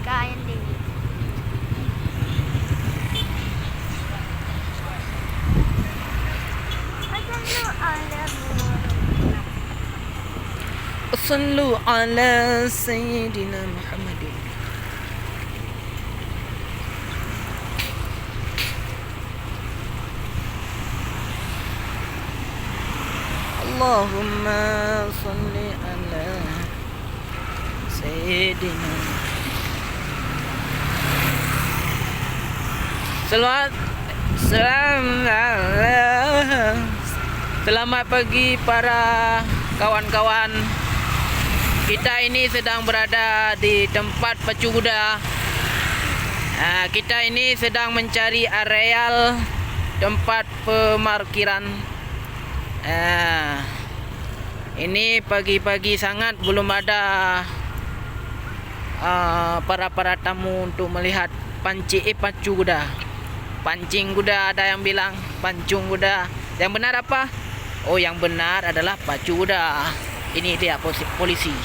kain di. Sallu ala Sayyidina Muhammadin. Allahumma salli ala Sayyidina. Selamat pagi para kawan-kawan. Kita ini sedang berada di tempat pacu kuda. Kita ini sedang mencari areal tempat pemarkiran. Ini pagi-pagi sangat, belum ada para tamu untuk melihat pacu kuda. Pancing kuda, ada yang bilang pancung kuda. Yang benar apa? Oh, yang benar adalah pacu kuda. Ini dia polisi.